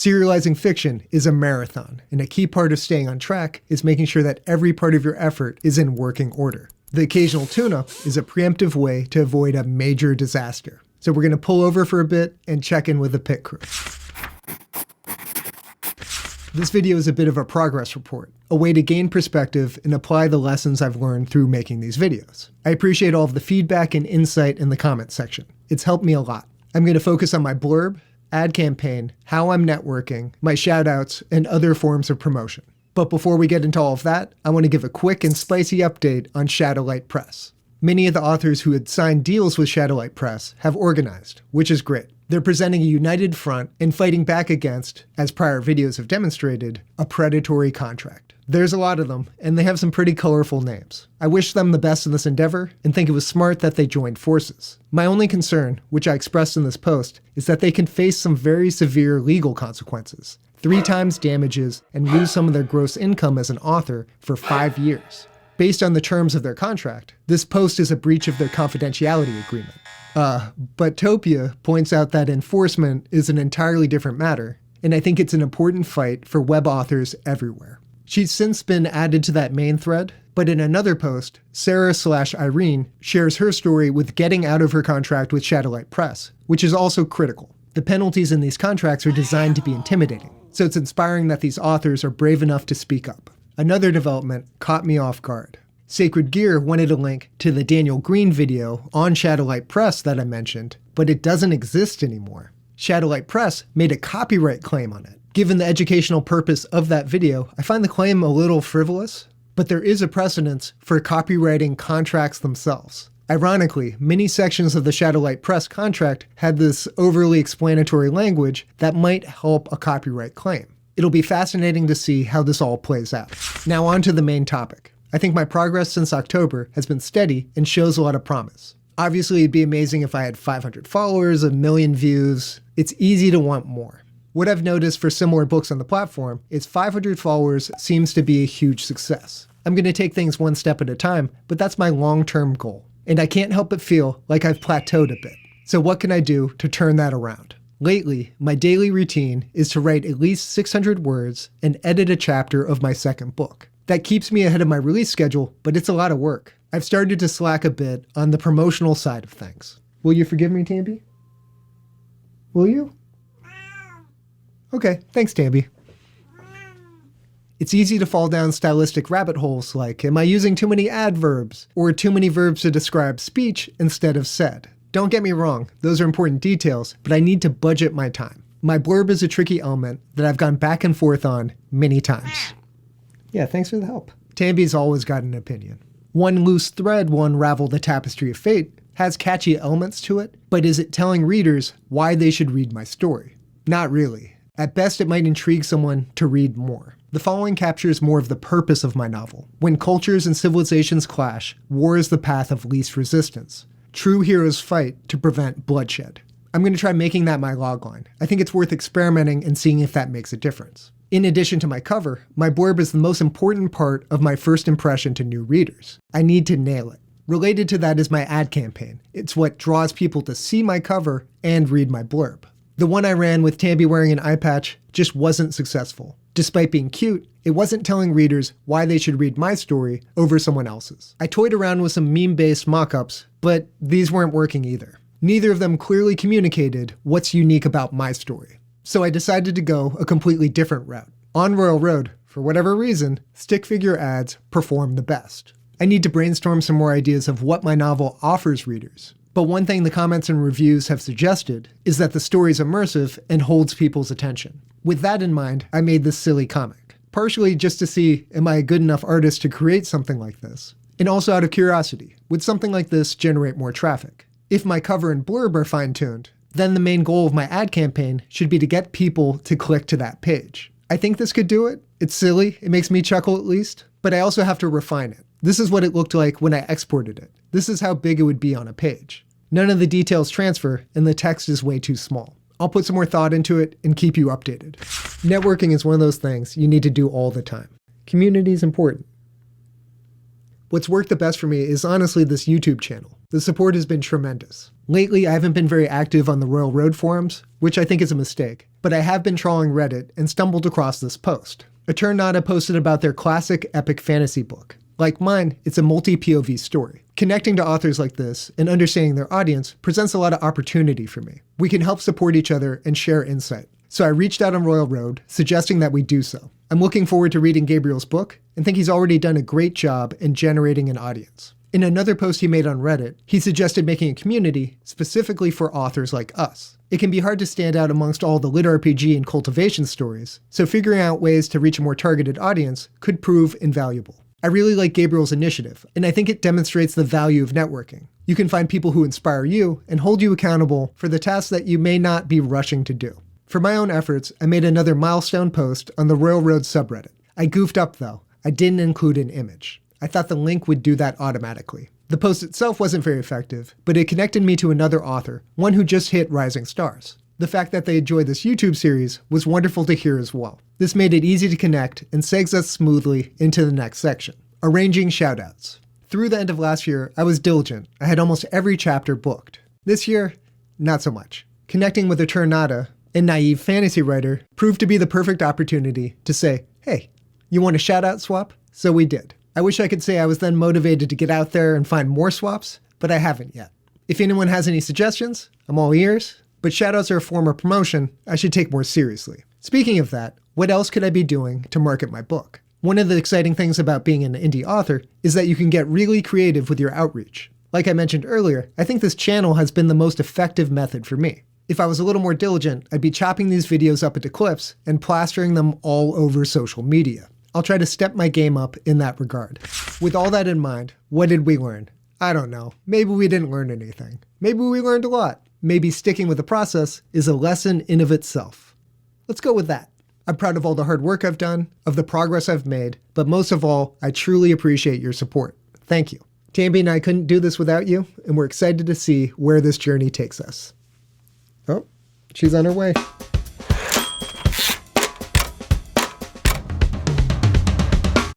Serializing fiction is a marathon, and a key part of staying on track is making sure that every part of your effort is in working order. The occasional tune-up is a preemptive way to avoid a major disaster. So we're going to pull over for a bit and check in with the pit crew. This video is a bit of a progress report, a way to gain perspective and apply the lessons I've learned through making these videos. I appreciate all of the feedback and insight in the comments section. It's helped me a lot. I'm going to focus on my blurb, ad campaign, how I'm networking, my shoutouts, and other forms of promotion. But before we get into all of that, I want to give a quick and spicy update on Shoutout Press. Many of the authors who had signed deals with Shoutout Press have organized, which is great. They're presenting a united front and fighting back against, as prior videos have demonstrated, a predatory contract. There's a lot of them, and they have some pretty colorful names. I wish them the best in this endeavor, and think it was smart that they joined forces. My only concern, which I expressed in this post, is that they can face some very severe legal consequences. 3 times damages, and lose some of their gross income as an author for 5 years. Based on the terms of their contract, this post is a breach of their confidentiality agreement. But Topia points out that enforcement is an entirely different matter, and I think it's an important fight for web authors everywhere. She's since been added to that main thread, but in another post, Sarah/Irene shares her story with getting out of her contract with Shoutout Press, which is also critical. The penalties in these contracts are designed to be intimidating, so it's inspiring that these authors are brave enough to speak up. Another development caught me off guard. Sacred Gear wanted a link to the Daniel Green video on Shoutout Press that I mentioned, but it doesn't exist anymore. Shoutout Press made a copyright claim on it. Given the educational purpose of that video, I find the claim a little frivolous, but there is a precedence for copywriting contracts themselves. Ironically, many sections of the Shoutout Press contract had this overly explanatory language that might help a copyright claim. It'll be fascinating to see how this all plays out. Now on to the main topic. I think my progress since October has been steady and shows a lot of promise. Obviously, it'd be amazing if I had 500 followers, 1 million views. It's easy to want more. What I've noticed for similar books on the platform is 500 followers seems to be a huge success. I'm going to take things one step at a time, but that's my long-term goal. And I can't help but feel like I've plateaued a bit. So what can I do to turn that around? Lately, my daily routine is to write at least 600 words and edit a chapter of my second book. That keeps me ahead of my release schedule, but it's a lot of work. I've started to slack a bit on the promotional side of things. Will you forgive me, Tamby? Will you? Okay, thanks, Tamby. It's easy to fall down stylistic rabbit holes like, am I using too many adverbs? Or too many verbs to describe speech instead of said? Don't get me wrong, those are important details, but I need to budget my time. My blurb is a tricky element that I've gone back and forth on many times. Yeah, thanks for the help. Tamby's always got an opinion. One loose thread will unravel the tapestry of fate, has catchy elements to it, but is it telling readers why they should read my story? Not really. At best, it might intrigue someone to read more. The following captures more of the purpose of my novel. When cultures and civilizations clash, war is the path of least resistance. True heroes fight to prevent bloodshed. I'm going to try making that my logline. I think it's worth experimenting and seeing if that makes a difference. In addition to my cover, my blurb is the most important part of my first impression to new readers. I need to nail it. Related to that is my ad campaign. It's what draws people to see my cover and read my blurb. The one I ran with Tamby wearing an eye patch just wasn't successful. Despite being cute, it wasn't telling readers why they should read my story over someone else's. I toyed around with some meme-based mock-ups, but these weren't working either. Neither of them clearly communicated what's unique about my story. So I decided to go a completely different route. On Royal Road, for whatever reason, stick figure ads perform the best. I need to brainstorm some more ideas of what my novel offers readers. But one thing the comments and reviews have suggested is that the story's immersive and holds people's attention. With that in mind, I made this silly comic. Partially just to see, am I a good enough artist to create something like this? And also out of curiosity, would something like this generate more traffic? If my cover and blurb are fine-tuned, then the main goal of my ad campaign should be to get people to click to that page. I think this could do it. It's silly, it makes me chuckle at least, but I also have to refine it. This is what it looked like when I exported it. This is how big it would be on a page. None of the details transfer, and the text is way too small. I'll put some more thought into it and keep you updated. Networking is one of those things you need to do all the time. Community is important. What's worked the best for me is honestly this YouTube channel. The support has been tremendous. Lately, I haven't been very active on the Royal Road forums, which I think is a mistake, but I have been trawling Reddit and stumbled across this post. Eternata posted about their classic epic fantasy book. Like mine, it's a multi-POV story. Connecting to authors like this and understanding their audience presents a lot of opportunity for me. We can help support each other and share insight. So I reached out on Royal Road, suggesting that we do so. I'm looking forward to reading Gabriel's book and think he's already done a great job in generating an audience. In another post he made on Reddit, he suggested making a community specifically for authors like us. It can be hard to stand out amongst all the lit RPG and cultivation stories, so figuring out ways to reach a more targeted audience could prove invaluable. I really like Gabriel's initiative, and I think it demonstrates the value of networking. You can find people who inspire you and hold you accountable for the tasks that you may not be rushing to do. For my own efforts, I made another milestone post on the Royal Road subreddit. I goofed up though. I didn't include an image. I thought the link would do that automatically. The post itself wasn't very effective, but it connected me to another author, one who just hit Rising Stars. The fact that they enjoyed this YouTube series was wonderful to hear as well. This made it easy to connect and segs us smoothly into the next section, arranging shoutouts. Through the end of last year, I was diligent. I had almost every chapter booked. This year, not so much. Connecting with Eternata, a naive fantasy writer, proved to be the perfect opportunity to say, hey, you want a shout-out swap? So we did. I wish I could say I was then motivated to get out there and find more swaps, but I haven't yet. If anyone has any suggestions, I'm all ears, but shout-outs are a form of promotion I should take more seriously. Speaking of that, what else could I be doing to market my book? One of the exciting things about being an indie author is that you can get really creative with your outreach. Like I mentioned earlier, I think this channel has been the most effective method for me. If I was a little more diligent, I'd be chopping these videos up into clips and plastering them all over social media. I'll try to step my game up in that regard. With all that in mind, what did we learn? I don't know. Maybe we didn't learn anything. Maybe we learned a lot. Maybe sticking with the process is a lesson in of itself. Let's go with that. I'm proud of all the hard work I've done, of the progress I've made, but most of all, I truly appreciate your support. Thank you. Tambi and I couldn't do this without you, and we're excited to see where this journey takes us. Oh, she's on her way.